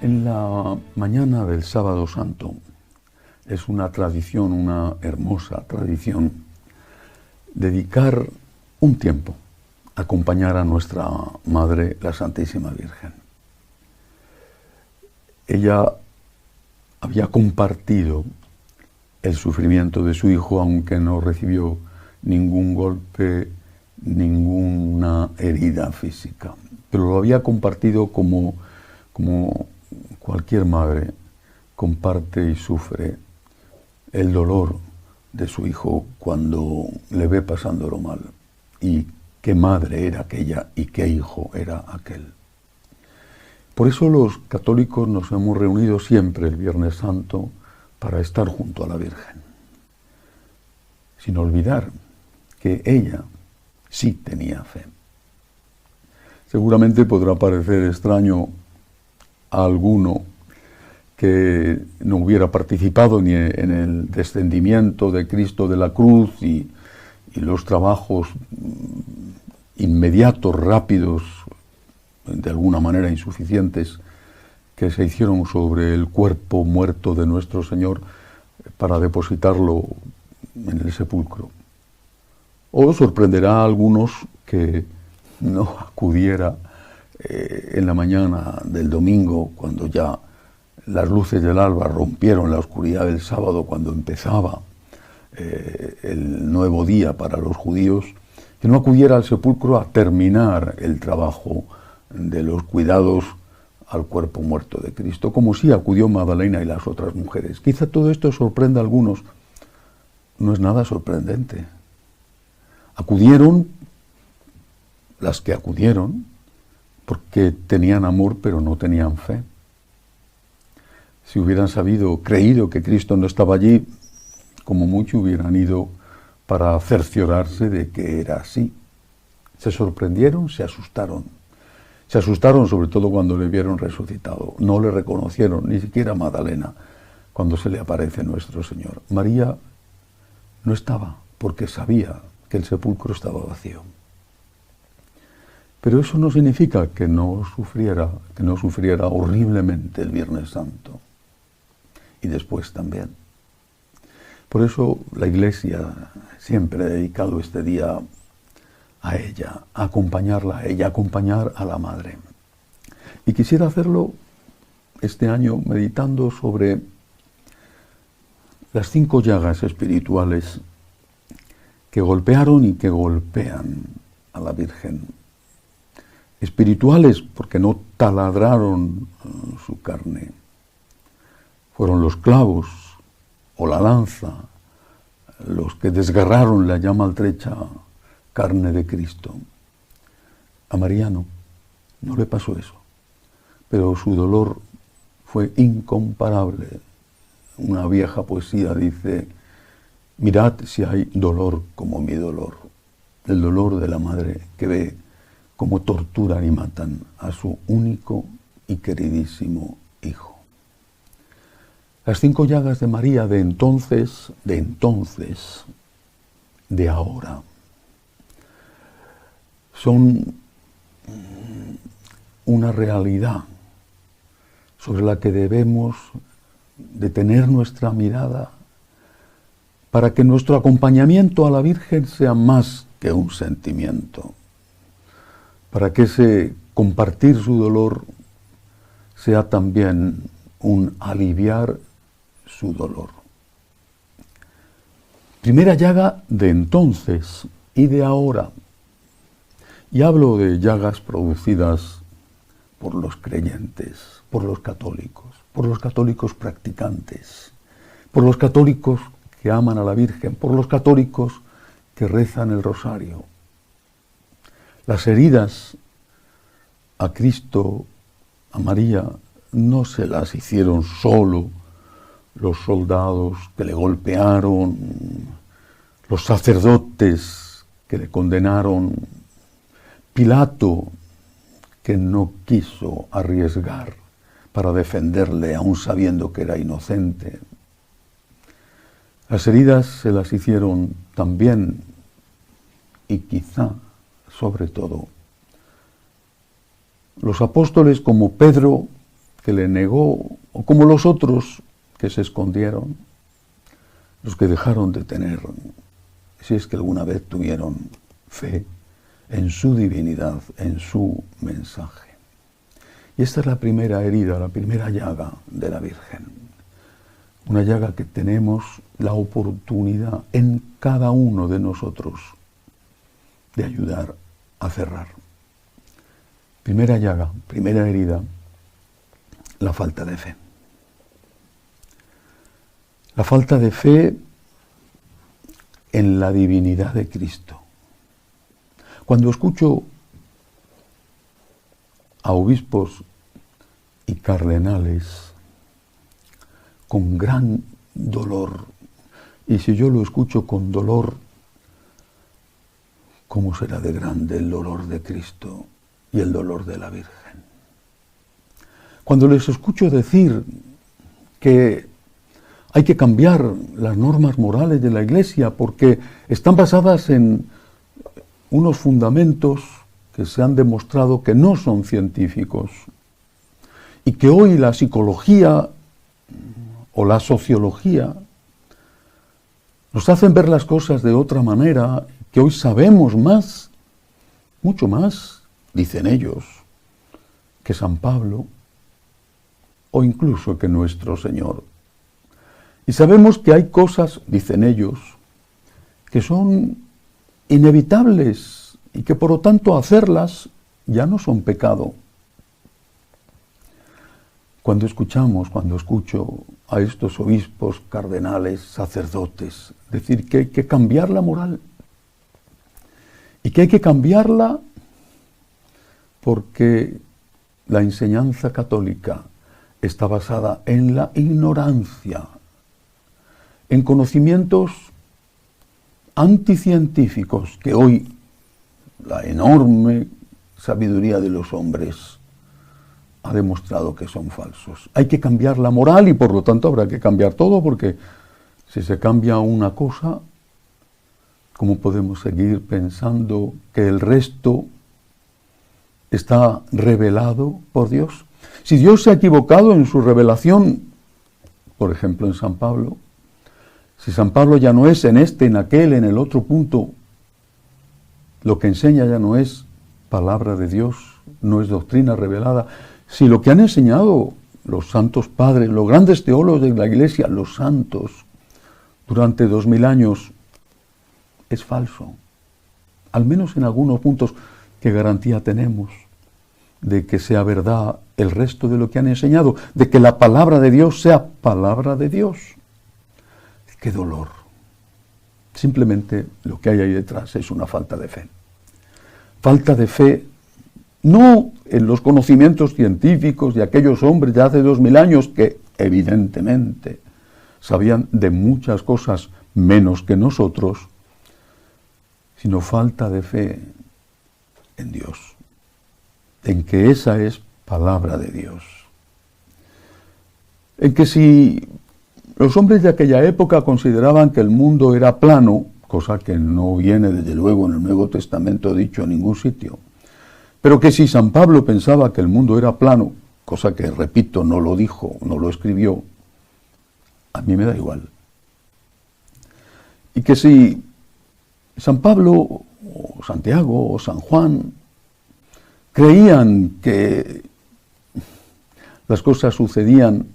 En la mañana del Sábado Santo es una tradición, una hermosa tradición, dedicar un tiempo a acompañar a nuestra Madre, la Santísima Virgen. Ella había compartido el sufrimiento de su hijo, aunque no recibió ningún golpe, ninguna herida física, pero lo había compartido como cualquier madre comparte y sufre el dolor de su hijo cuando le ve pasándolo mal. Y qué madre era aquella y qué hijo era aquel. Por eso los católicos nos hemos reunido siempre el Viernes Santo para estar junto a la Virgen, sin olvidar que ella sí tenía fe. Seguramente podrá parecer extraño a alguno que no hubiera participado ni en el descendimiento de Cristo de la cruz y los trabajos inmediatos, rápidos, de alguna manera insuficientes, que se hicieron sobre el cuerpo muerto de nuestro Señor para depositarlo en el sepulcro. O sorprenderá a algunos que no acudiera en la mañana del domingo, cuando ya las luces del alba rompieron la oscuridad del sábado, cuando empezaba el nuevo día para los judíos, que no acudiera al sepulcro a terminar el trabajo de los cuidados al cuerpo muerto de Cristo, como sí acudió Magdalena y las otras mujeres. Quizá todo esto sorprenda a algunos. No es nada sorprendente. Acudieron las que acudieron porque tenían amor pero no tenían fe. Si hubieran creído que Cristo no estaba allí, como mucho hubieran ido para cerciorarse de que era así. Se sorprendieron, se asustaron. Se asustaron sobre todo cuando le vieron resucitado. No le reconocieron, ni siquiera a Magdalena, cuando se le aparece nuestro Señor. María no estaba, porque sabía que el sepulcro estaba vacío. Pero eso no significa que no sufriera horriblemente el Viernes Santo. Y después también. Por eso la Iglesia siempre ha dedicado este día a ella, a acompañarla a ella, a acompañar a la Madre. Y quisiera hacerlo este año meditando sobre las 5 llagas espirituales que golpearon y que golpean a la Virgen. Espirituales porque no taladraron su carne. Fueron los clavos o la lanza los que desgarraron la ya maltrecha carne de Cristo. A María no le pasó eso, pero su dolor fue incomparable. Una vieja poesía dice: mirad si hay dolor como mi dolor, el dolor de la madre que ve cómo torturan y matan a su único y queridísimo hijo. Las 5 llagas de María de entonces, de ahora, son una realidad sobre la que debemos detener nuestra mirada para que nuestro acompañamiento a la Virgen sea más que un sentimiento, para que ese compartir su dolor sea también un aliviar su dolor. Primera llaga de entonces y de ahora. Y hablo de llagas producidas por los creyentes, por los católicos practicantes, por los católicos que aman a la Virgen, por los católicos que rezan el rosario. Las heridas a Cristo, a María, no se las hicieron solo los soldados que le golpearon, los sacerdotes que le condenaron, Pilato, que no quiso arriesgar para defenderle, aun sabiendo que era inocente. Las heridas se las hicieron también, y quizá, sobre todo, los apóstoles como Pedro, que le negó, o como los otros que se escondieron, los que dejaron de tener, si es que alguna vez tuvieron fe en su divinidad, en su mensaje. Y esta es la primera herida, la primera llaga de la Virgen. Una llaga que tenemos la oportunidad en cada uno de nosotros de ayudar a cerrar. Primera llaga, primera herida, la falta de fe. La falta de fe en la divinidad de Cristo. Cuando escucho a obispos y cardenales con gran dolor, y si yo lo escucho con dolor, ¿cómo será de grande el dolor de Cristo y el dolor de la Virgen? Cuando les escucho decir que hay que cambiar las normas morales de la Iglesia porque están basadas en unos fundamentos que se han demostrado que no son científicos y que hoy la psicología o la sociología nos hacen ver las cosas de otra manera, que hoy sabemos más, mucho más, dicen ellos, que San Pablo o incluso que nuestro Señor. Y sabemos que hay cosas, dicen ellos, que son inevitables y que por lo tanto hacerlas ya no son pecado. Cuando escucho a estos obispos, cardenales, sacerdotes, decir que hay que cambiar la moral y que hay que cambiarla porque la enseñanza católica está basada en la ignorancia, en conocimientos anticientíficos que hoy la enorme sabiduría de los hombres ha demostrado que son falsos. Hay que cambiar la moral y por lo tanto habrá que cambiar todo, porque si se cambia una cosa, ¿cómo podemos seguir pensando que el resto está revelado por Dios? Si Dios se ha equivocado en su revelación, por ejemplo en San Pablo, si San Pablo ya no es en este, en aquel, en el otro punto, lo que enseña ya no es palabra de Dios, no es doctrina revelada, si lo que han enseñado los santos padres, los grandes teólogos de la Iglesia, los santos, durante 2000 años, es falso, al menos en algunos puntos, ¿qué garantía tenemos de que sea verdad el resto de lo que han enseñado? De que la palabra de Dios sea palabra de Dios. ¡Qué dolor! Simplemente lo que hay ahí detrás es una falta de fe. Falta de fe no en los conocimientos científicos de aquellos hombres de hace 2000 años que evidentemente sabían de muchas cosas menos que nosotros, sino falta de fe en Dios, en que esa es palabra de Dios. En que si los hombres de aquella época consideraban que el mundo era plano, cosa que no viene desde luego en el Nuevo Testamento dicho en ningún sitio, pero que si San Pablo pensaba que el mundo era plano, cosa que, repito, no lo dijo, no lo escribió, a mí me da igual. Y que si San Pablo, o Santiago, o San Juan, creían que las cosas sucedían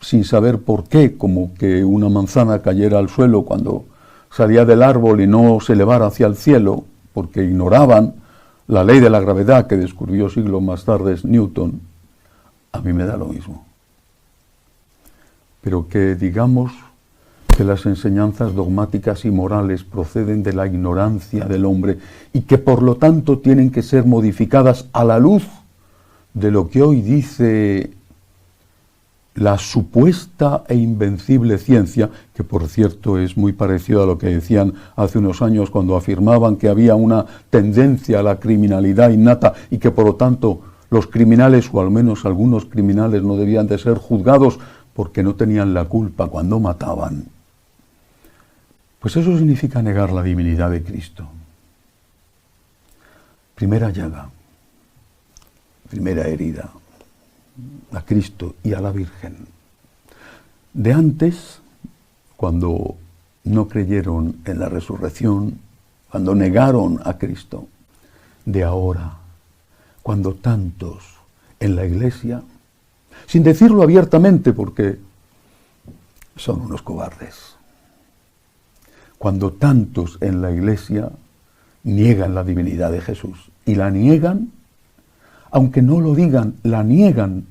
sin saber por qué, como que una manzana cayera al suelo cuando salía del árbol y no se elevara hacia el cielo, porque ignoraban la ley de la gravedad que descubrió siglos más tarde Newton, a mí me da lo mismo. Pero que digamos que las enseñanzas dogmáticas y morales proceden de la ignorancia del hombre y que por lo tanto tienen que ser modificadas a la luz de lo que hoy dice la supuesta e invencible ciencia, que por cierto es muy parecido a lo que decían hace unos años cuando afirmaban que había una tendencia a la criminalidad innata y que por lo tanto los criminales, o al menos algunos criminales, no debían de ser juzgados porque no tenían la culpa cuando mataban. Pues eso significa negar la divinidad de Cristo. Primera llaga, primera herida, a Cristo y a la Virgen. De antes, cuando no creyeron en la resurrección, cuando negaron a Cristo. De ahora, cuando tantos en la Iglesia, sin decirlo abiertamente porque son unos cobardes, cuando tantos en la Iglesia niegan la divinidad de Jesús y la niegan, aunque no lo digan, la niegan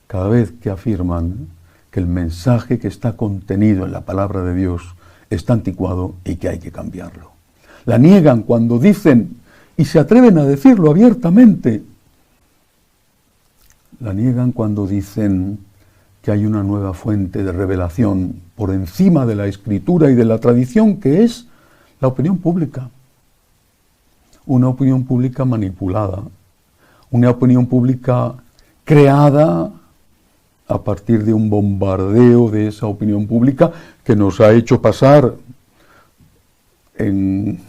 cada vez que afirman que el mensaje que está contenido en la palabra de Dios está anticuado y que hay que cambiarlo. La niegan cuando dicen, y se atreven a decirlo abiertamente, la niegan cuando dicen que hay una nueva fuente de revelación por encima de la Escritura y de la tradición, que es la opinión pública. Una opinión pública manipulada, una opinión pública creada a partir de un bombardeo de esa opinión pública que nos ha hecho pasar en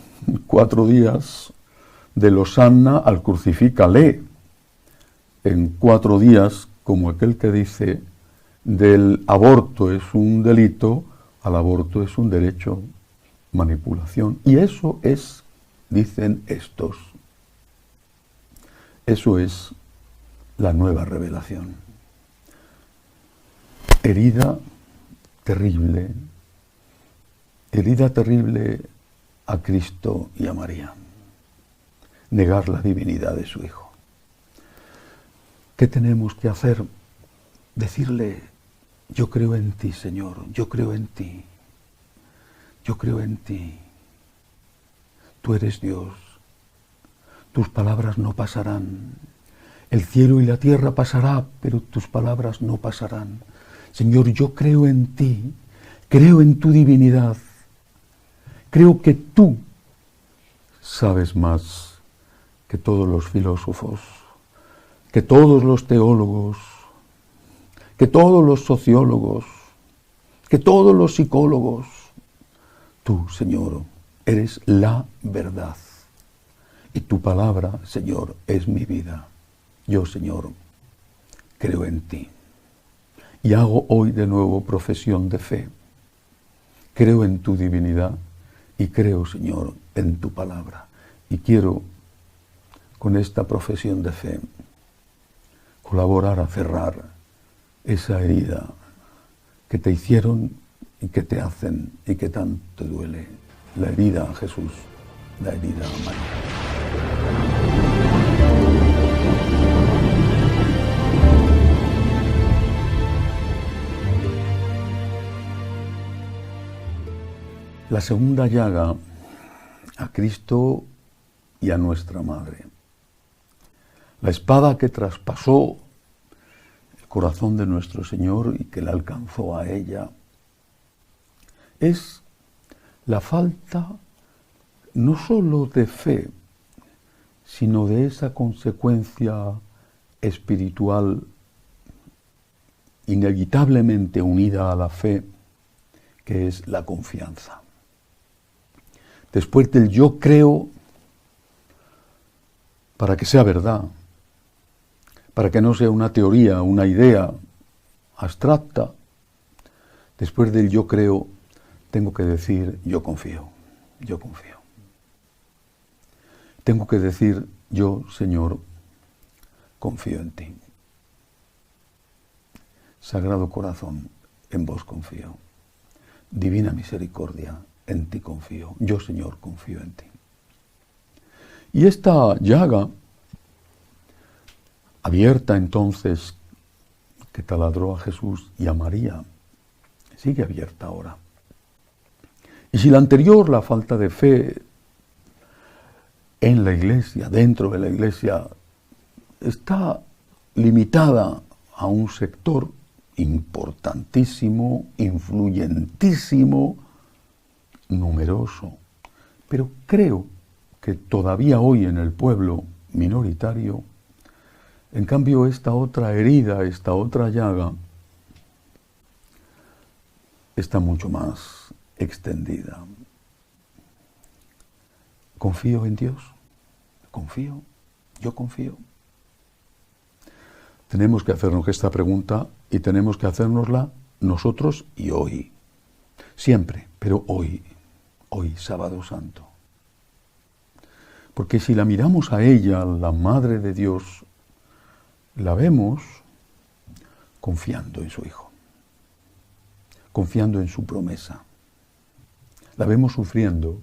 4 días de Losanna al Crucifícale, en 4 días, como aquel que dice del aborto es un delito, al aborto es un derecho, manipulación. Y eso es, dicen estos, eso es la nueva revelación. Herida terrible a Cristo y a María. Negar la divinidad de su Hijo. ¿Qué tenemos que hacer? Decirle, yo creo en ti, Señor, yo creo en ti, yo creo en ti. Tú eres Dios, tus palabras no pasarán. El cielo y la tierra pasará, pero tus palabras no pasarán. Señor, yo creo en ti, creo en tu divinidad, creo que tú sabes más que todos los filósofos, que todos los teólogos, que todos los sociólogos, que todos los psicólogos. Tú, Señor, eres la verdad. Y tu palabra, Señor, es mi vida. Yo, Señor, creo en ti. Y hago hoy de nuevo profesión de fe. Creo en tu divinidad y creo, Señor, en tu palabra. Y quiero, con esta profesión de fe, colaborar a cerrar esa herida que te hicieron y que te hacen y que tanto te duele. La herida a Jesús, la herida a María. La segunda llaga a Cristo y a nuestra Madre. La espada que traspasó el corazón de nuestro Señor y que la alcanzó a ella es la falta no solo de fe, sino de esa consecuencia espiritual inevitablemente unida a la fe, que es la confianza. Después del yo creo, para que sea verdad, para que no sea una teoría, una idea abstracta, después del yo creo, tengo que decir yo confío, yo confío. Tengo que decir yo, Señor, confío en ti. Sagrado corazón, en vos confío. Divina misericordia, en ti confío. Yo, Señor, confío en ti. Y esta llaga, abierta entonces, que taladró a Jesús y a María, sigue abierta ahora. Y si la anterior, la falta de fe en la Iglesia, dentro de la Iglesia, está limitada a un sector importantísimo, influyentísimo, numeroso, pero creo que todavía hoy en el pueblo minoritario, en cambio esta otra herida, esta otra llaga, está mucho más extendida. Confío en Dios, confío, yo confío. Tenemos que hacernos esta pregunta y tenemos que hacérnosla nosotros y hoy. Siempre, pero hoy, Sábado Santo. Porque si la miramos a ella, la Madre de Dios, la vemos confiando en su Hijo, confiando en su promesa. La vemos sufriendo,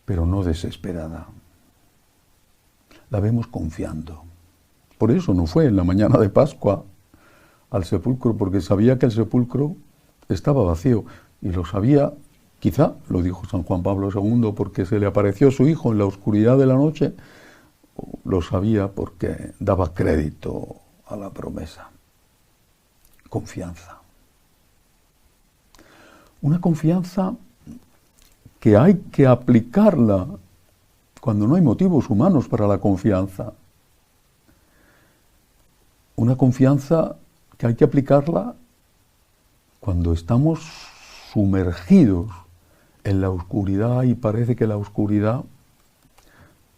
pero no desesperada. La vemos confiando. Por eso no fue en la mañana de Pascua al sepulcro, porque sabía que el sepulcro estaba vacío. Y lo sabía, quizá, lo dijo San Juan Pablo II, porque se le apareció su Hijo en la oscuridad de la noche. Lo sabía porque daba crédito a la promesa. Confianza. Una confianza que hay que aplicarla cuando no hay motivos humanos para la confianza. Una confianza que hay que aplicarla cuando estamos sumergidos en la oscuridad y parece que la oscuridad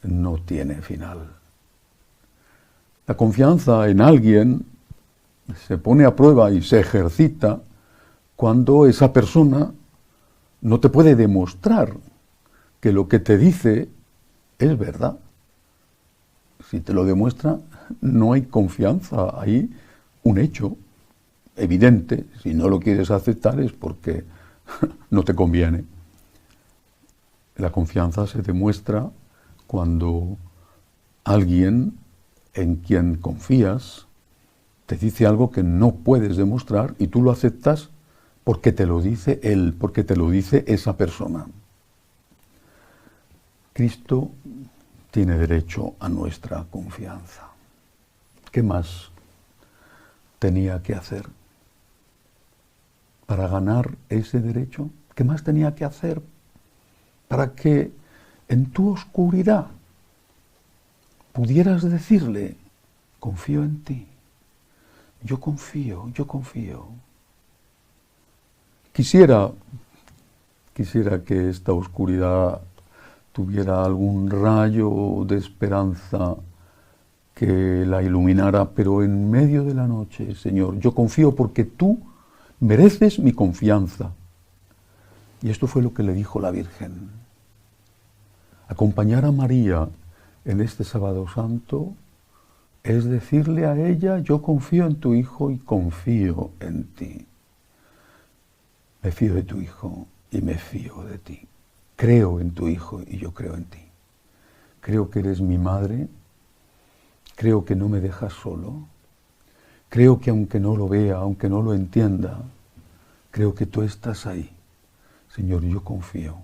no tiene final. La confianza en alguien se pone a prueba y se ejercita cuando esa persona no te puede demostrar que lo que te dice es verdad. Si te lo demuestra, no hay confianza, hay un hecho evidente. Si no lo quieres aceptar es porque no te conviene. La confianza se demuestra cuando alguien en quien confías te dice algo que no puedes demostrar y tú lo aceptas porque te lo dice él, porque te lo dice esa persona. Cristo tiene derecho a nuestra confianza. ¿Qué más tenía que hacer para ganar ese derecho? ¿Qué más tenía que hacer para que en tu oscuridad pudieras decirle, confío en ti, yo confío? Quisiera que esta oscuridad tuviera algún rayo de esperanza que la iluminara, pero en medio de la noche, Señor, yo confío porque tú mereces mi confianza. Y esto fue lo que le dijo la Virgen. Acompañar a María en este Sábado Santo es decirle a ella, yo confío en tu Hijo y confío en ti. Me fío de tu Hijo y me fío de ti. Creo en tu Hijo y yo creo en ti. Creo que eres mi madre. Creo que no me dejas solo. Creo que aunque no lo vea, aunque no lo entienda, creo que tú estás ahí. Señor, yo confío.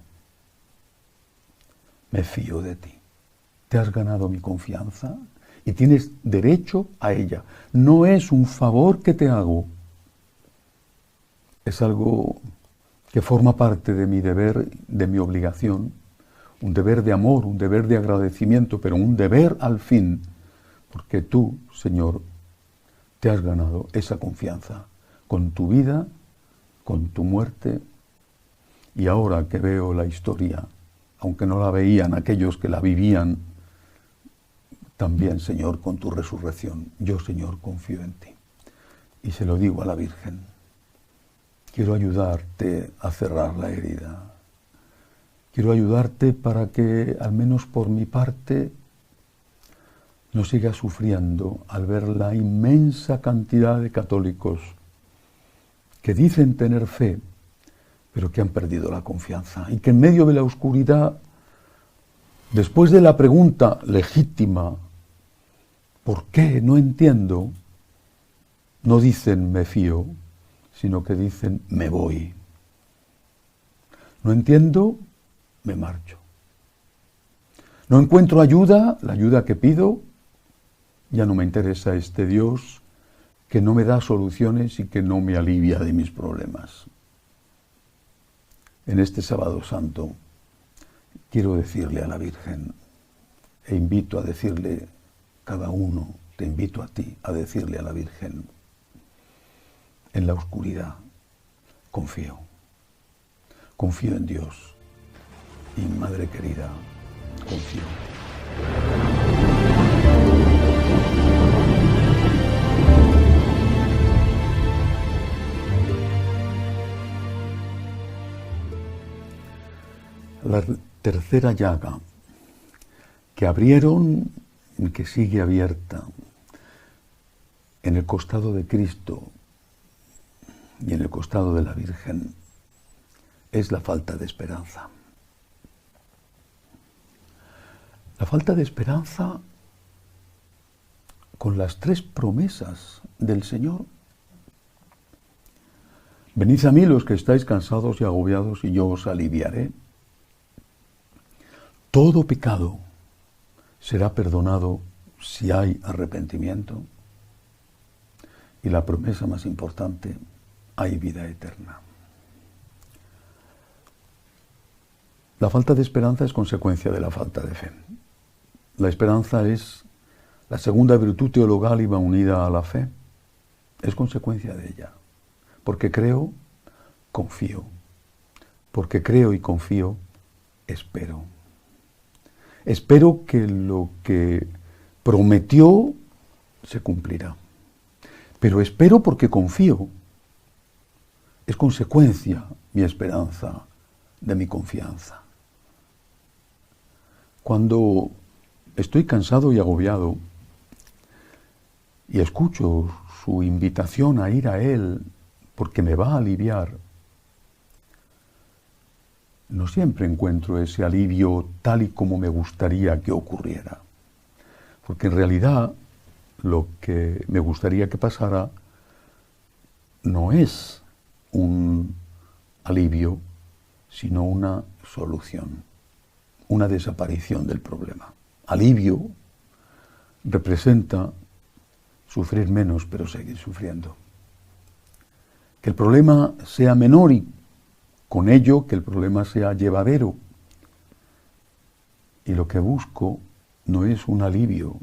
Me fío de ti. Te has ganado mi confianza y tienes derecho a ella. No es un favor que te hago. Es algo que forma parte de mi deber, de mi obligación, un deber de amor, un deber de agradecimiento, pero un deber al fin, porque tú, Señor, te has ganado esa confianza con tu vida, con tu muerte, y ahora que veo la historia, aunque no la veían aquellos que la vivían, también, Señor, con tu resurrección, yo, Señor, confío en ti. Y se lo digo a la Virgen. Quiero ayudarte a cerrar la herida. Quiero ayudarte para que, al menos por mi parte, no sigas sufriendo al ver la inmensa cantidad de católicos que dicen tener fe, pero que han perdido la confianza y que en medio de la oscuridad, después de la pregunta legítima, ¿por qué? No entiendo, no dicen me fío, sino que dicen, me voy. No entiendo, me marcho. No encuentro ayuda, la ayuda que pido, ya no me interesa este Dios que no me da soluciones y que no me alivia de mis problemas. En este Sábado Santo quiero decirle a la Virgen, e invito a decirle cada uno, te invito a ti a decirle a la Virgen, en la oscuridad, confío en Dios y Madre querida, confío. la tercera llaga que abrieron y que sigue abierta en el costado de Cristo y en el costado de la Virgen es la falta de esperanza. La falta de esperanza con las tres promesas del Señor. Venid a mí los que estáis cansados y agobiados y yo os aliviaré. Todo pecado será perdonado si hay arrepentimiento. Y la promesa más importante, hay vida eterna. La falta de esperanza es consecuencia de la falta de fe. La esperanza es la segunda virtud teologal y va unida a la fe. Es consecuencia de ella. Porque creo, confío. Porque creo y confío, espero. Espero que lo que prometió se cumplirá. Pero espero porque confío. Es consecuencia mi esperanza de mi confianza. Cuando estoy cansado y agobiado y escucho su invitación a ir a Él porque me va a aliviar, no siempre encuentro ese alivio tal y como me gustaría que ocurriera. Porque en realidad lo que me gustaría que pasara no es un alivio, sino una solución, una desaparición del problema. Alivio representa sufrir menos, pero seguir sufriendo. Que el problema sea menor y con ello que el problema sea llevadero. Y lo que busco no es un alivio,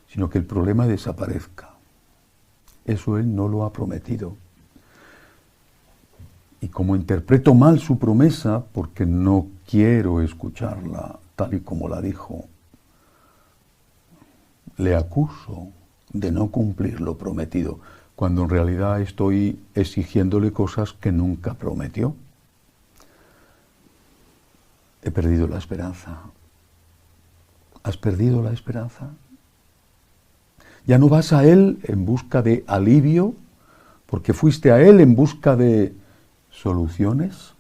sino que el problema desaparezca. Eso Él no lo ha prometido. Y como interpreto mal su promesa, porque no quiero escucharla tal y como la dijo, le acuso de no cumplir lo prometido, cuando en realidad estoy exigiéndole cosas que nunca prometió. He perdido la esperanza. ¿Has perdido la esperanza? Ya no vas a Él en busca de alivio, porque fuiste a Él en busca de soluciones.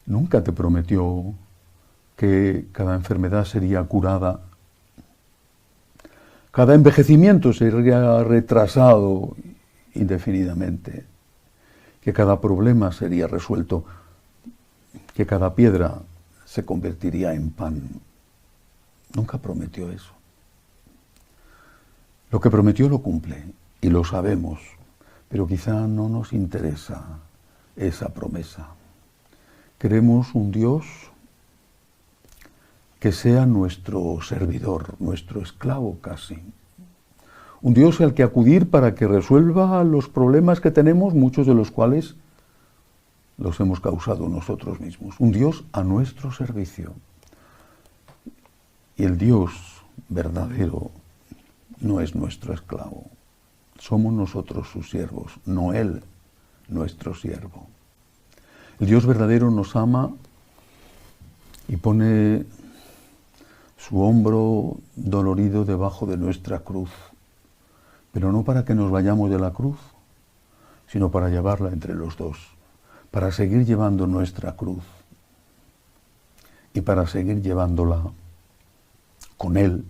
Nunca te prometió que cada enfermedad sería curada, cada envejecimiento sería retrasado indefinidamente, que cada problema sería resuelto, que cada piedra se convertiría en pan. Nunca prometió eso. Lo que prometió lo cumple, y lo sabemos, pero quizá no nos interesa esa promesa. Queremos un Dios que sea nuestro servidor, nuestro esclavo casi. Un Dios al que acudir para que resuelva los problemas que tenemos, muchos de los cuales los hemos causado nosotros mismos. Un Dios a nuestro servicio. Y el Dios verdadero no es nuestro esclavo. Somos nosotros sus siervos, no Él nuestro siervo. El Dios verdadero nos ama y pone su hombro dolorido debajo de nuestra cruz, pero no para que nos vayamos de la cruz, sino para llevarla entre los dos, para seguir llevando nuestra cruz y para seguir llevándola con Él,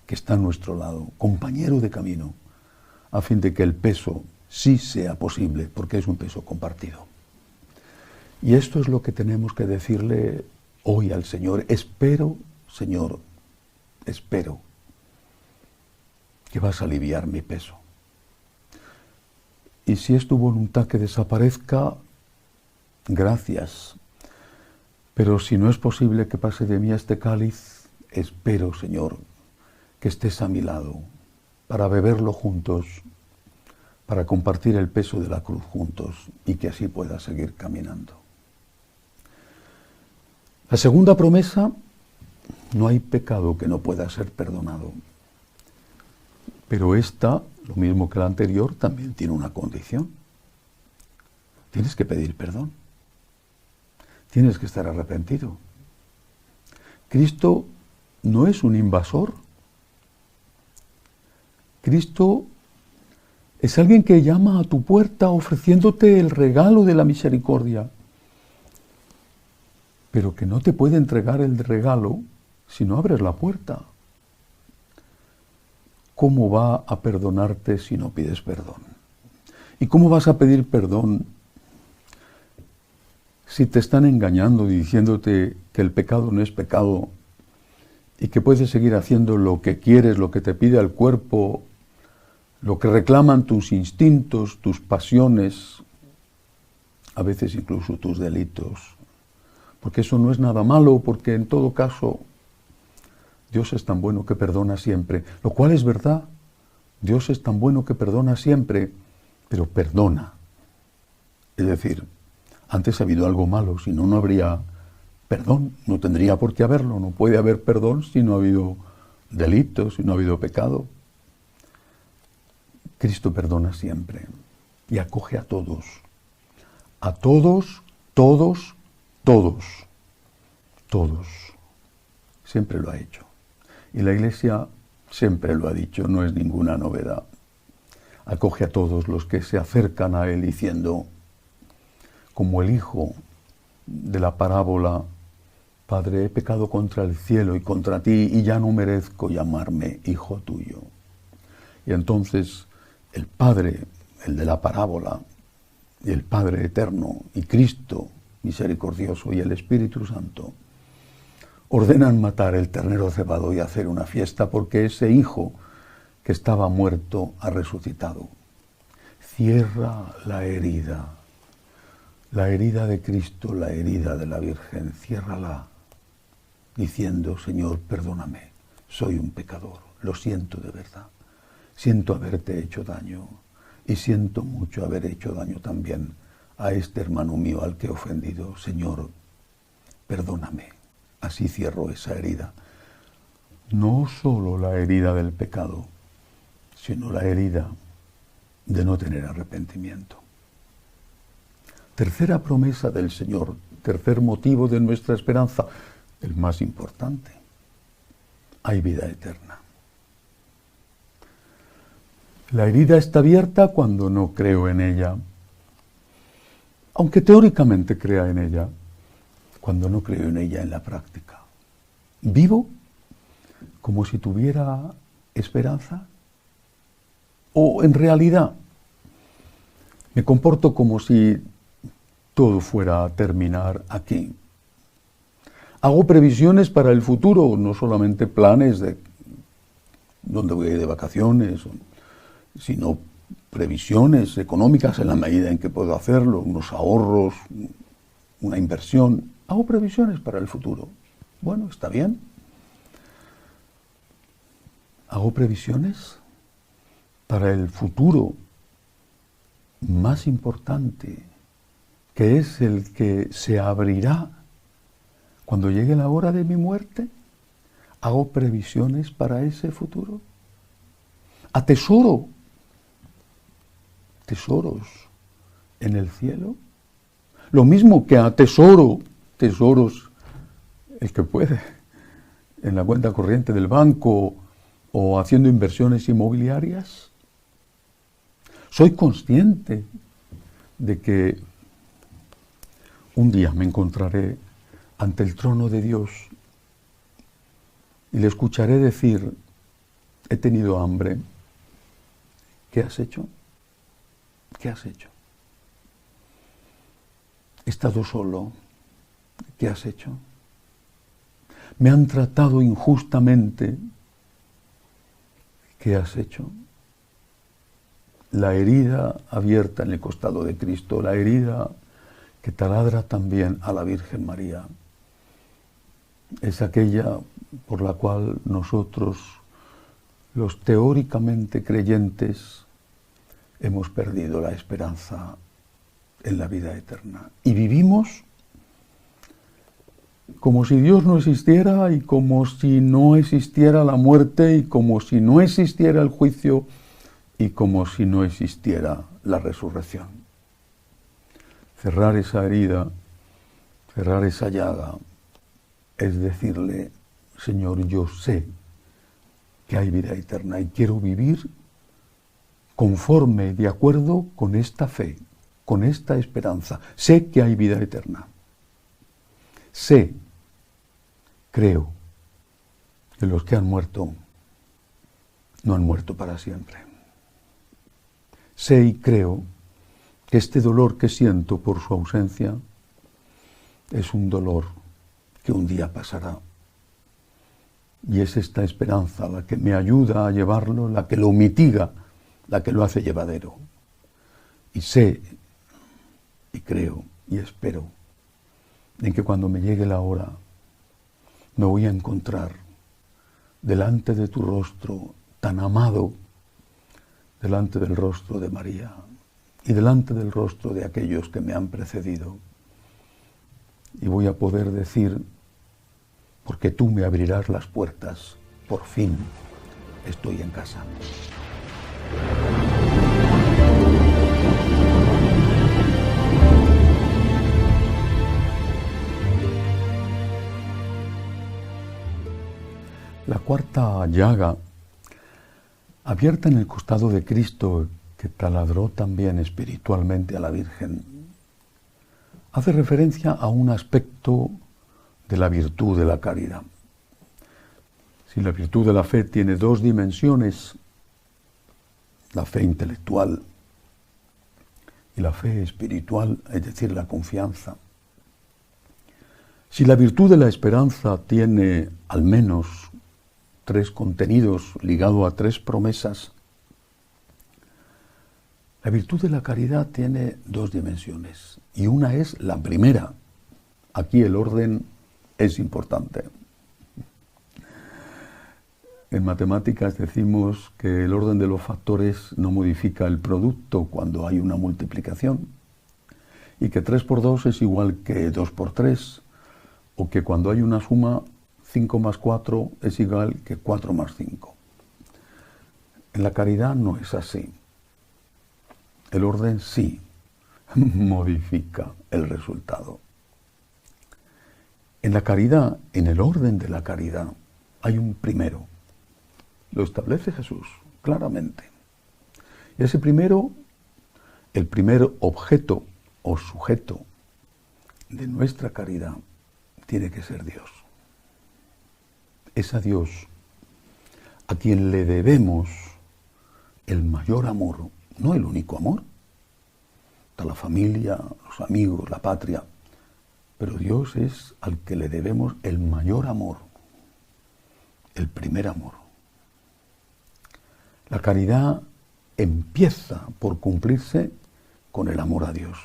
que está a nuestro lado, compañero de camino, a fin de que el peso sí sea posible, porque es un peso compartido. Y esto es lo que tenemos que decirle hoy al Señor. Espero, Señor, espero que vas a aliviar mi peso. Y si es tu voluntad que desaparezca, gracias. Pero si no es posible que pase de mí este cáliz, espero, Señor, que estés a mi lado para beberlo juntos, para compartir el peso de la cruz juntos y que así pueda seguir caminando. La segunda promesa, no hay pecado que no pueda ser perdonado. Pero esta, lo mismo que la anterior, también tiene una condición. Tienes que pedir perdón. tienes que estar arrepentido. Cristo no es un invasor. Cristo es alguien que llama a tu puerta ofreciéndote el regalo de la misericordia, pero que no te puede entregar el regalo si no abres la puerta. ¿Cómo va a perdonarte si no pides perdón? ¿Y cómo vas a pedir perdón si te están engañando diciéndote que el pecado no es pecado y que puedes seguir haciendo lo que quieres, lo que te pide el cuerpo, lo que reclaman tus instintos, tus pasiones, a veces incluso tus delitos? Porque eso no es nada malo, porque en todo caso Dios es tan bueno que perdona siempre, lo cual es verdad. Dios es tan bueno que perdona siempre, pero perdona. Es decir, antes ha habido algo malo, si no, no habría perdón, no tendría por qué haberlo, no puede haber perdón si no ha habido delitos, si no ha habido pecado. Cristo perdona siempre y acoge a todos, todos, siempre lo ha hecho. Y la Iglesia siempre lo ha dicho, no es ninguna novedad. Acoge a todos los que se acercan a Él diciendo, como el hijo de la parábola, Padre, he pecado contra el cielo y contra ti y ya no merezco llamarme hijo tuyo. Y entonces el Padre, el de la parábola, y el Padre eterno, y Cristo misericordioso, y el Espíritu Santo, ordenan matar el ternero cebado y hacer una fiesta porque ese hijo que estaba muerto ha resucitado. Cierra la herida de Cristo, la herida de la Virgen, ciérrala diciendo, Señor, perdóname, soy un pecador, lo siento de verdad, siento haberte hecho daño y siento mucho haber hecho daño también a este hermano mío al que he ofendido. Señor, perdóname. Así cierro esa herida. No solo la herida del pecado, sino la herida de no tener arrepentimiento. Tercera promesa del Señor, tercer motivo de nuestra esperanza, el más importante. Hay vida eterna. La herida está abierta cuando no creo en ella, aunque teóricamente crea en ella, cuando no creo en ella en la práctica. ¿Vivo como si tuviera esperanza? ¿O en realidad me comporto como si todo fuera a terminar aquí? Hago previsiones para el futuro, no solamente planes de dónde voy a ir de vacaciones, sino previsiones económicas en la medida en que puedo hacerlo, unos ahorros, una inversión. Hago previsiones para el futuro. Bueno, está bien. Hago previsiones para el futuro más importante, que es el que se abrirá cuando llegue la hora de mi muerte. Hago previsiones para ese futuro. Atesoro tesoros en el cielo. Lo mismo que atesoro tesoros, el que puede, en la cuenta corriente del banco o haciendo inversiones inmobiliarias. Soy consciente de que un día me encontraré ante el trono de Dios y le escucharé decir, he tenido hambre. ¿Qué has hecho? ¿Qué has hecho? He estado solo. ¿Qué has hecho? Me han tratado injustamente. ¿Qué has hecho? La herida abierta en el costado de Cristo, la herida que taladra también a la Virgen María, es aquella por la cual nosotros, los teóricamente creyentes, hemos perdido la esperanza en la vida eterna. Y vivimos como si Dios no existiera y como si no existiera la muerte y como si no existiera el juicio y como si no existiera la resurrección. Cerrar esa herida Cerrar esa llaga es decirle, Señor, yo sé que hay vida eterna y quiero vivir conforme, de acuerdo con esta fe, con esta esperanza. Sé que hay vida eterna. Sé, creo, que los que han muerto no han muerto para siempre. Sé y creo que este dolor que siento por su ausencia es un dolor que un día pasará. Y es esta esperanza la que me ayuda a llevarlo, la que lo mitiga, la que lo hace llevadero. Y sé, y creo, y espero, en que cuando me llegue la hora, me voy a encontrar delante de tu rostro tan amado, delante del rostro de María y delante del rostro de aquellos que me han precedido. Y voy a poder decir, porque tú me abrirás las puertas, por fin estoy en casa. La cuarta llaga, abierta en el costado de Cristo, que taladró también espiritualmente a la Virgen, hace referencia a un aspecto de la virtud de la caridad. Si la virtud de la fe tiene dos dimensiones, la fe intelectual y la fe espiritual, es decir, la confianza. Si la virtud de la esperanza tiene al menos tres contenidos ligados a tres promesas, la virtud de la caridad tiene dos dimensiones, y una es la primera. Aquí el orden es importante. En matemáticas decimos que el orden de los factores no modifica el producto cuando hay una multiplicación, y que 3 por 2 es igual que 2 por 3, o que cuando hay una suma 5 más 4 es igual que 4 más 5. En la caridad no es así. El orden sí modifica el resultado. En la caridad, en el orden de la caridad, hay un primero. Lo establece Jesús claramente. Y ese primero, el primer objeto o sujeto de nuestra caridad, tiene que ser Dios. Es a Dios a quien le debemos el mayor amor, no el único amor. Está la familia, los amigos, la patria, pero Dios es al que le debemos el mayor amor, el primer amor. La caridad empieza por cumplirse con el amor a Dios,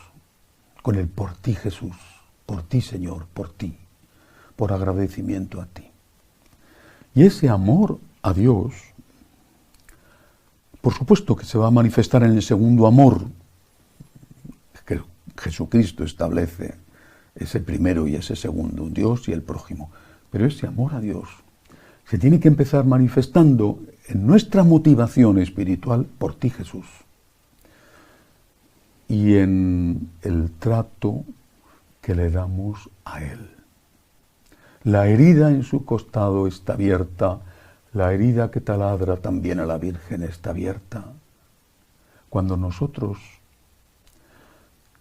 con el por ti Jesús, por ti Señor, por ti, por agradecimiento a ti. Y ese amor a Dios, por supuesto que se va a manifestar en el segundo amor, que Jesucristo establece, ese primero y ese segundo, Dios y el prójimo. Pero ese amor a Dios se tiene que empezar manifestando en nuestra motivación espiritual por ti, Jesús, y en el trato que le damos a Él. La herida en su costado está abierta, la herida que taladra también a la Virgen está abierta. Cuando nosotros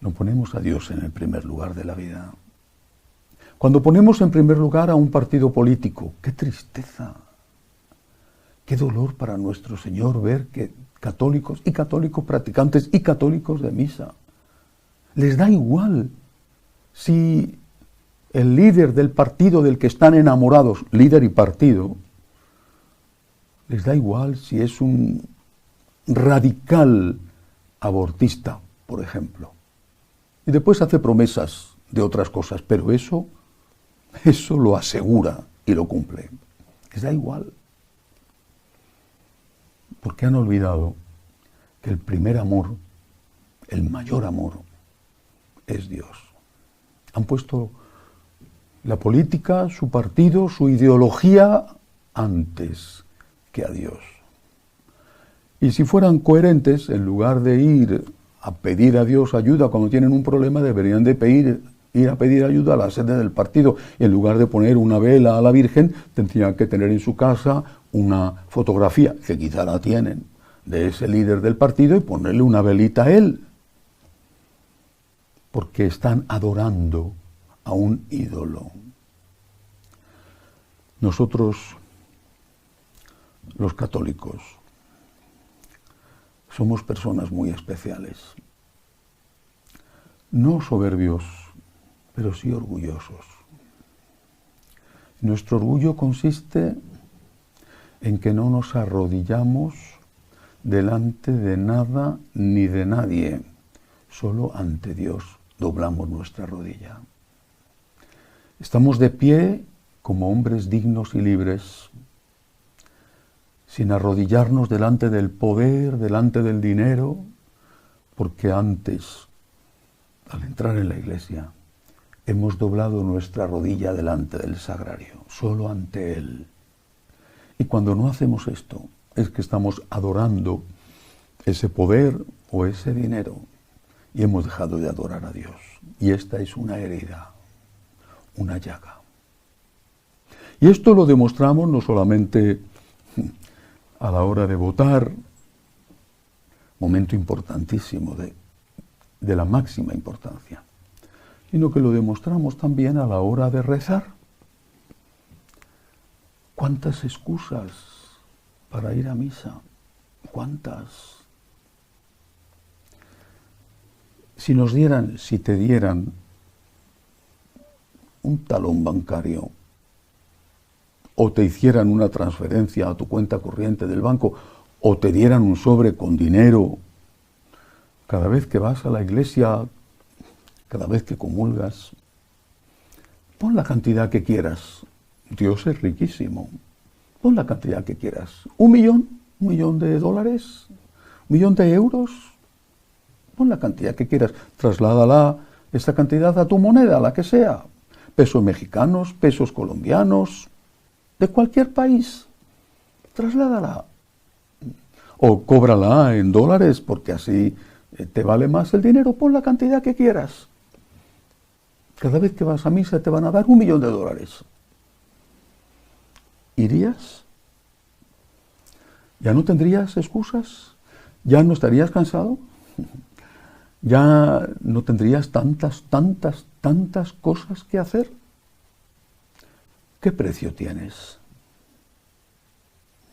no ponemos a Dios en el primer lugar de la vida, cuando ponemos en primer lugar a un partido político, qué tristeza, qué dolor para nuestro Señor ver que católicos y católicos practicantes y católicos de misa, les da igual si el líder del partido del que están enamorados, líder y partido, les da igual si es un radical abortista, por ejemplo. Y después hace promesas de otras cosas, pero eso lo asegura y lo cumple. Les da igual. Porque han olvidado que el primer amor, el mayor amor, es Dios. Han puesto la política, su partido, su ideología antes que a Dios. Y si fueran coherentes, en lugar de ir a pedir a Dios ayuda cuando tienen un problema, deberían de pedir ir a pedir ayuda a la sede del partido. Y en lugar de poner una vela a la Virgen, tendría que tener en su casa una fotografía, que quizá la tienen, de ese líder del partido y ponerle una velita a él. Porque están adorando a un ídolo. Nosotros, los católicos, somos personas muy especiales. No soberbios, pero sí orgullosos. Nuestro orgullo consiste en que no nos arrodillamos delante de nada ni de nadie, solo ante Dios doblamos nuestra rodilla. Estamos de pie como hombres dignos y libres, sin arrodillarnos delante del poder, delante del dinero, porque antes, al entrar en la iglesia, hemos doblado nuestra rodilla delante del sagrario, solo ante Él. Y cuando no hacemos esto, es que estamos adorando ese poder o ese dinero y hemos dejado de adorar a Dios. Y esta es una herida, una llaga. Y esto lo demostramos no solamente a la hora de votar, momento importantísimo de la máxima importancia, sino que lo demostramos también a la hora de rezar. ¿Cuántas excusas para ir a misa? ¿Cuántas? Si te dieran un talón bancario o te hicieran una transferencia a tu cuenta corriente del banco o te dieran un sobre con dinero, cada vez que vas a la iglesia, cada vez que comulgas, pon la cantidad que quieras. Dios es riquísimo. Pon la cantidad que quieras. $1 millón de dólares, $1 millón de euros. Pon la cantidad que quieras. Trasládala esta cantidad a tu moneda, la que sea. Pesos mexicanos, pesos colombianos, de cualquier país. Trasládala. O cóbrala en dólares, porque así te vale más el dinero. Pon la cantidad que quieras. Cada vez que vas a misa te van a dar $1 millón de dólares. ¿Irías? ¿Ya no tendrías excusas? ¿Ya no estarías cansado? ¿Ya no tendrías tantas cosas que hacer? ¿Qué precio tienes?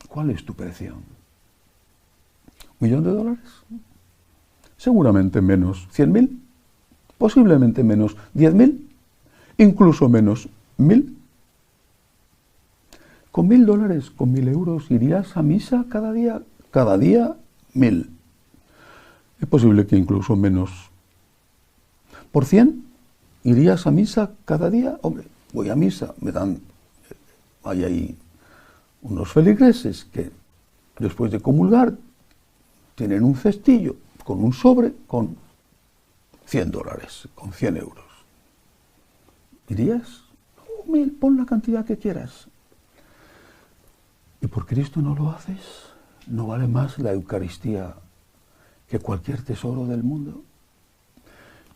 ¿Cuál es tu precio? ¿$1 millón de dólares? Seguramente menos 100.000, posiblemente menos 10.000, incluso menos 1.000. Con $1.000, con 1.000 euros, ¿irías a misa cada día? Cada día 1.000. Es posible que incluso menos. ¿Por 100? ¿Irías a misa cada día? Hombre, voy a misa, hay ahí unos feligreses que después de comulgar tienen un cestillo con un sobre con $100, con 100 euros. ¿Irías? 1.000, pon la cantidad que quieras. ¿Y por Cristo no lo haces? ¿No vale más la Eucaristía que cualquier tesoro del mundo?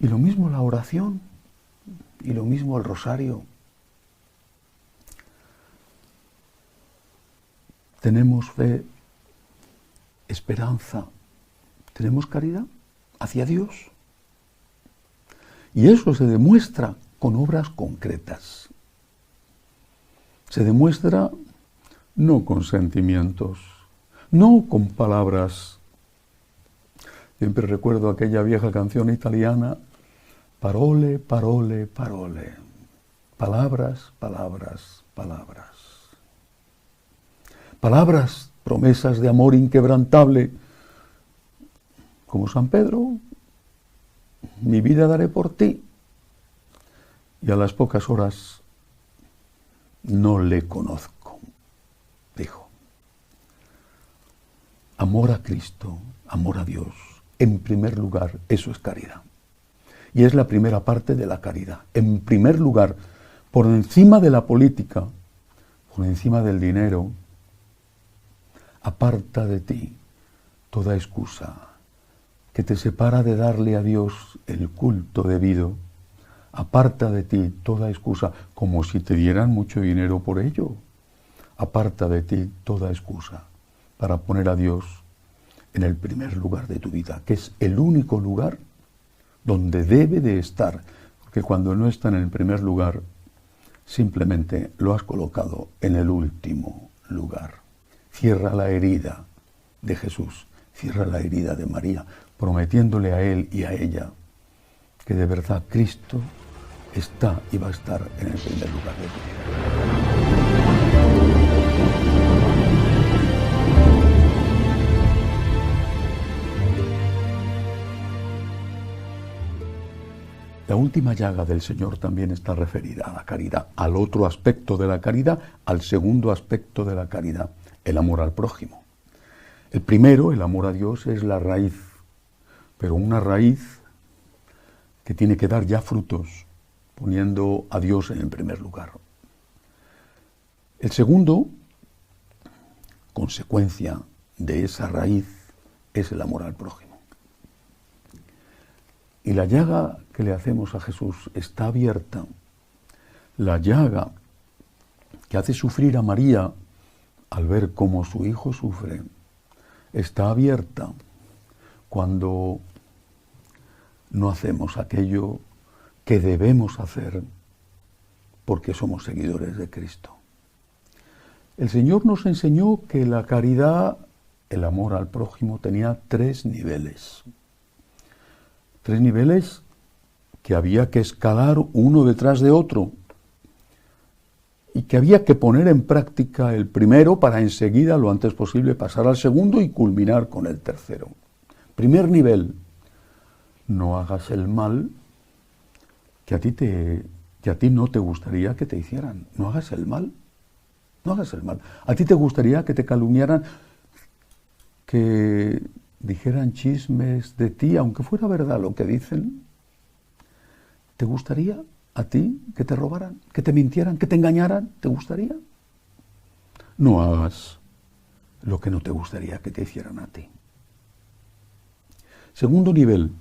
Y lo mismo la oración, y lo mismo el rosario. Tenemos fe, esperanza, tenemos caridad hacia Dios. Y eso se demuestra con obras concretas. Se demuestra no con sentimientos, no con palabras. Siempre recuerdo aquella vieja canción italiana, parole, parole, parole. Palabras, palabras, palabras. Palabras, promesas de amor inquebrantable, como San Pedro, mi vida daré por ti. Y a las pocas horas, no le conozco, dijo. Amor a Cristo, amor a Dios, en primer lugar, eso es caridad. Y es la primera parte de la caridad. En primer lugar, por encima de la política, por encima del dinero, aparta de ti toda excusa que te separa de darle a Dios el culto debido, Aparta de ti toda excusa, como si te dieran mucho dinero por ello. Aparta de ti toda excusa para poner a Dios en el primer lugar de tu vida, que es el único lugar donde debe de estar, porque cuando no está en el primer lugar, simplemente lo has colocado en el último lugar. Cierra la herida de Jesús, cierra la herida de María, prometiéndole a él y a ella que de verdad Cristo está y va a estar en el primer lugar de tu vida. La última llaga del Señor también está referida a la caridad, al otro aspecto de la caridad, al segundo aspecto de la caridad, el amor al prójimo. El primero, el amor a Dios, es la raíz, pero una raíz que tiene que dar ya frutos, poniendo a Dios en el primer lugar. El segundo, consecuencia de esa raíz, es el amor al prójimo. Y la llaga que le hacemos a Jesús está abierta. La llaga que hace sufrir a María al ver cómo su hijo sufre, está abierta cuando no hacemos aquello que debemos hacer porque somos seguidores de Cristo. El Señor nos enseñó que la caridad, el amor al prójimo, tenía 3 niveles. 3 niveles que había que escalar uno detrás de otro y que había que poner en práctica el primero para enseguida, lo antes posible, pasar al segundo y culminar con el tercero. Primer nivel, no hagas el mal que a ti no te gustaría que te hicieran. No hagas el mal. No hagas el mal. ¿A ti te gustaría que te calumniaran, que dijeran chismes de ti, aunque fuera verdad lo que dicen? ¿Te gustaría a ti que te robaran, que te mintieran, que te engañaran? ¿Te gustaría? No hagas lo que no te gustaría que te hicieran a ti. Segundo nivel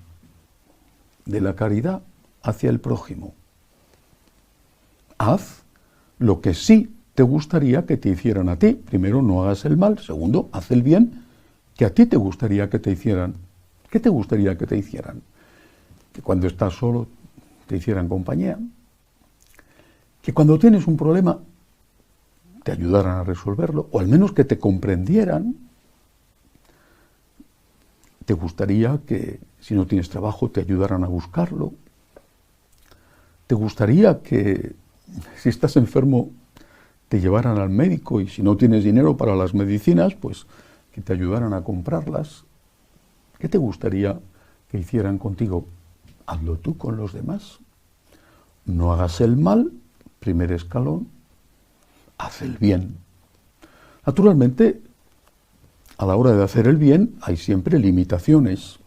de la caridad hacia el prójimo. Haz lo que sí te gustaría que te hicieran a ti. Primero, no hagas el mal. Segundo, haz el bien que a ti te gustaría que te hicieran. ¿Qué te gustaría que te hicieran? Que cuando estás solo te hicieran compañía. Que cuando tienes un problema te ayudaran a resolverlo, o al menos que te comprendieran. Te gustaría que, si no tienes trabajo, te ayudaran a buscarlo. Te gustaría que, si estás enfermo, te llevaran al médico, y si no tienes dinero para las medicinas, pues que te ayudaran a comprarlas. ¿Qué te gustaría que hicieran contigo? Hazlo tú con los demás. No hagas el mal, primer escalón. Haz el bien. Naturalmente, a la hora de hacer el bien hay siempre limitaciones.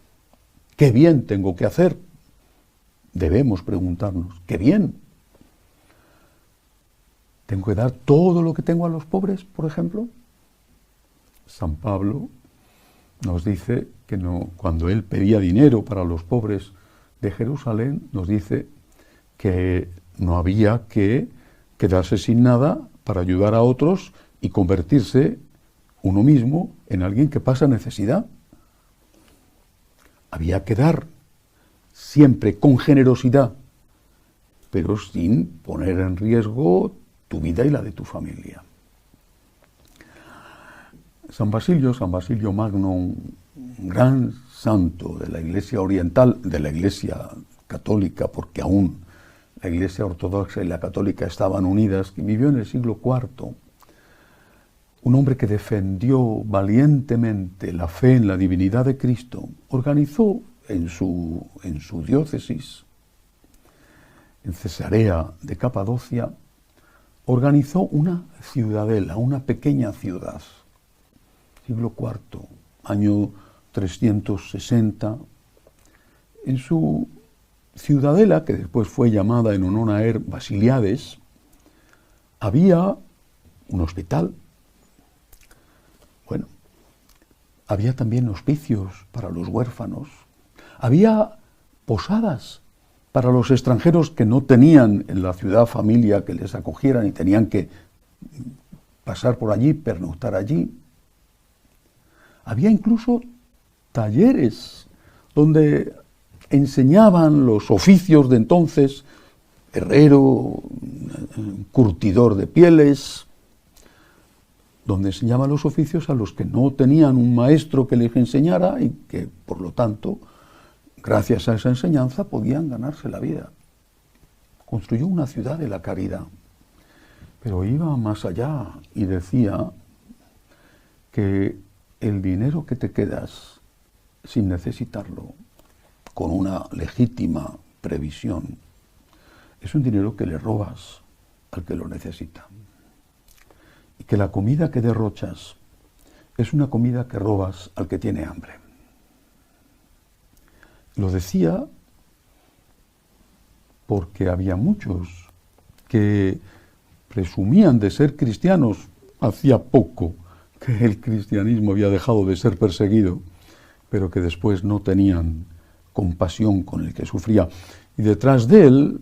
¿Qué bien tengo que hacer? Debemos preguntarnos, ¿qué bien? ¿Tengo que dar todo lo que tengo a los pobres, por ejemplo? San Pablo nos dice que no, cuando él pedía dinero para los pobres de Jerusalén, nos dice que no había que quedarse sin nada para ayudar a otros y convertirse uno mismo en alguien que pasa necesidad. Había que dar siempre con generosidad, pero sin poner en riesgo tu vida y la de tu familia. San Basilio Magno, un gran santo de la Iglesia oriental, de la Iglesia católica, porque aún la Iglesia ortodoxa y la católica estaban unidas, que vivió en el siglo IV, un hombre que defendió valientemente la fe en la divinidad de Cristo, organizó en su diócesis, en Cesarea de Capadocia, organizó una ciudadela, una pequeña ciudad, siglo IV, año 360. En su ciudadela, que después fue llamada en honor a él Basiliades, había un hospital. Bueno, había también hospicios para los huérfanos. Había posadas para los extranjeros que no tenían en la ciudad familia que les acogieran y tenían que pasar por allí, pernoctar allí. Había incluso talleres donde enseñaban los oficios de entonces, herrero, curtidor de pieles, donde enseñaban los oficios a los que no tenían un maestro que les enseñara y que, por lo tanto, gracias a esa enseñanza podían ganarse la vida. Construyó una ciudad de la caridad, pero iba más allá y decía que el dinero que te quedas sin necesitarlo, con una legítima previsión, es un dinero que le robas al que lo necesita. Y que la comida que derrochas es una comida que robas al que tiene hambre. Lo decía porque había muchos que presumían de ser cristianos. Hacía poco que el cristianismo había dejado de ser perseguido, pero que después no tenían compasión con el que sufría. Y detrás de él,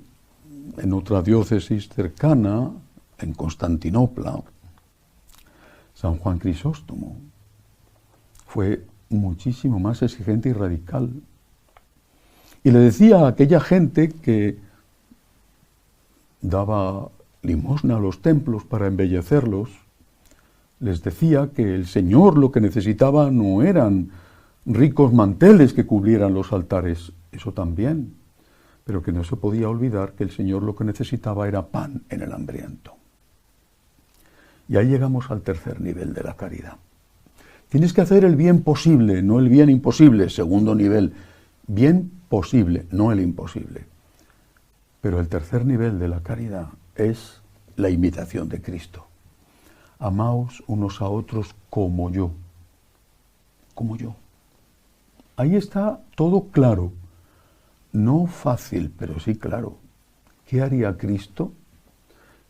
en otra diócesis cercana, en Constantinopla, San Juan Crisóstomo fue muchísimo más exigente y radical. Y le decía a aquella gente que daba limosna a los templos para embellecerlos, les decía que el Señor lo que necesitaba no eran ricos manteles que cubrieran los altares, eso también, pero que no se podía olvidar que el Señor lo que necesitaba era pan en el hambriento. Y ahí llegamos al tercer nivel de la caridad. Tienes que hacer el bien posible, no el bien imposible. Segundo nivel, bien posible, no el imposible. Pero el tercer nivel de la caridad es la imitación de Cristo. Amaos unos a otros como yo. Como yo. Ahí está todo claro. No fácil, pero sí claro. ¿Qué haría Cristo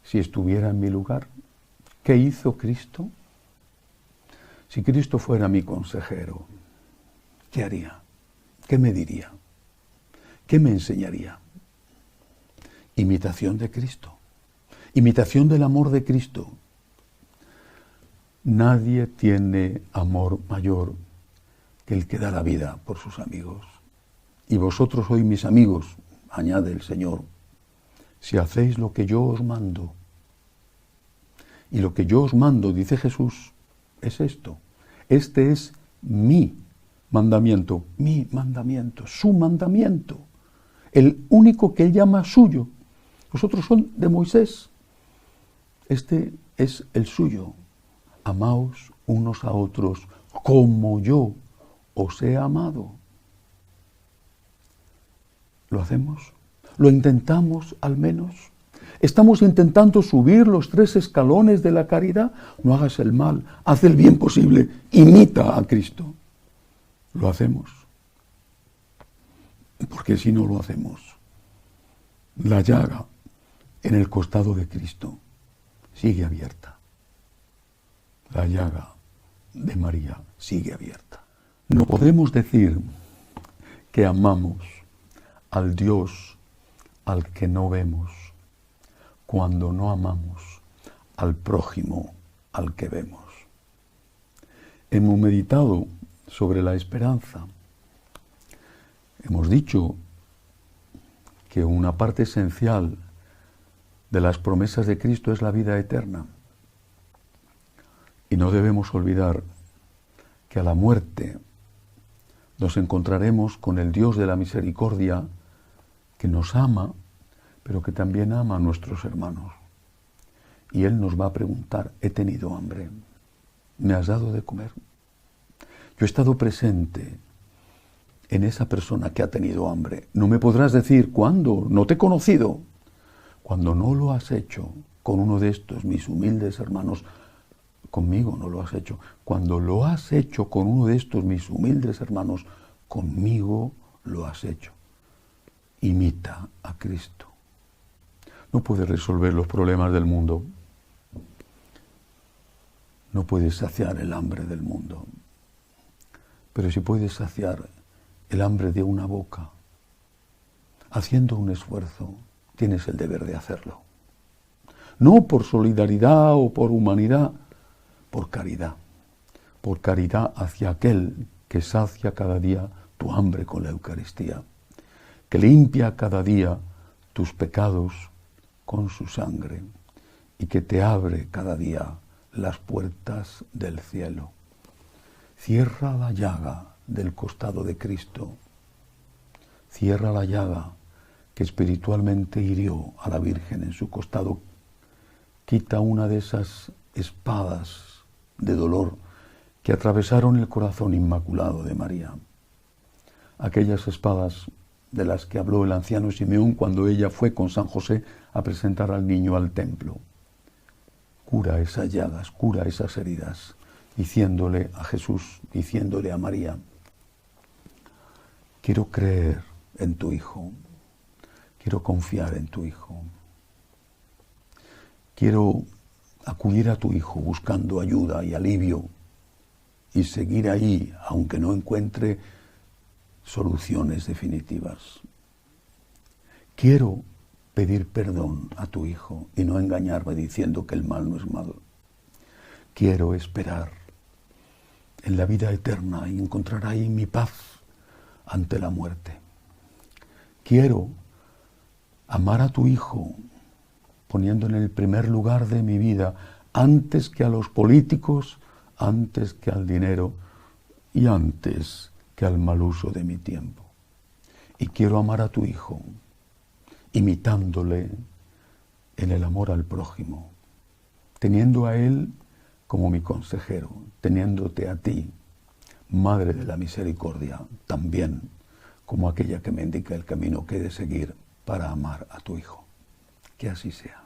si estuviera en mi lugar? ¿Qué hizo Cristo? Si Cristo fuera mi consejero, ¿qué haría? ¿Qué me diría? ¿Qué me enseñaría? Imitación de Cristo. Imitación del amor de Cristo. Nadie tiene amor mayor que el que da la vida por sus amigos. Y vosotros sois mis amigos, añade el Señor, si hacéis lo que yo os mando. Y lo que yo os mando, dice Jesús, es esto. Este es mi mandamiento, su mandamiento. El único que él llama suyo. Los otros son de Moisés. Este es el suyo. Amaos unos a otros como yo os he amado. ¿Lo hacemos? ¿Lo intentamos al menos? ¿Estamos intentando subir los 3 escalones de la caridad? No hagas el mal, haz el bien posible, imita a Cristo. ¿Lo hacemos? Porque si no lo hacemos, la llaga en el costado de Cristo sigue abierta. La llaga de María sigue abierta. No podemos decir que amamos al Dios al que no vemos cuando no amamos al prójimo al que vemos. Hemos meditado sobre la esperanza. Hemos dicho que una parte esencial de las promesas de Cristo es la vida eterna. Y no debemos olvidar que a la muerte nos encontraremos con el Dios de la misericordia que nos ama, pero que también ama a nuestros hermanos. Y Él nos va a preguntar, he tenido hambre, ¿me has dado de comer? Yo he estado presente en esa persona que ha tenido hambre. No me podrás decir, ¿cuándo? No te he conocido. Cuando no lo has hecho con uno de estos, mis humildes hermanos, conmigo no lo has hecho. Cuando lo has hecho con uno de estos, mis humildes hermanos, conmigo lo has hecho. Imita a Cristo. No puedes resolver los problemas del mundo. No puedes saciar el hambre del mundo. Pero sí puedes saciar el hambre de una boca. haciendo un esfuerzo, tienes el deber de hacerlo. No por solidaridad o por humanidad, por caridad hacia aquel que sacia cada día tu hambre con la Eucaristía, que limpia cada día tus pecados con su sangre y que te abre cada día las puertas del cielo. Cierra la llaga del costado de Cristo, cierra la llaga que espiritualmente hirió a la Virgen en su costado, quita una de esas espadas de dolor que atravesaron el corazón inmaculado de María. Aquellas espadas de las que habló el anciano Simeón cuando ella fue con San José a presentar al niño al templo. Cura esas llagas, cura esas heridas, diciéndole a Jesús, diciéndole a María: quiero creer en tu Hijo, quiero confiar en tu Hijo, quiero acudir a tu Hijo buscando ayuda y alivio y seguir ahí, aunque no encuentre soluciones definitivas. Quiero pedir perdón a tu Hijo y no engañarme diciendo que el mal no es malo. Quiero esperar en la vida eterna y encontrar ahí mi paz ante la muerte. Quiero amar a tu Hijo poniendo en el primer lugar de mi vida, antes que a los políticos, antes que al dinero y antes que al mal uso de mi tiempo. Y quiero amar a tu Hijo, imitándole en el amor al prójimo, teniendo a Él como mi consejero, teniéndote a ti, Madre de la Misericordia, también como aquella que me indica el camino que he de seguir para amar a tu Hijo. Que así sea.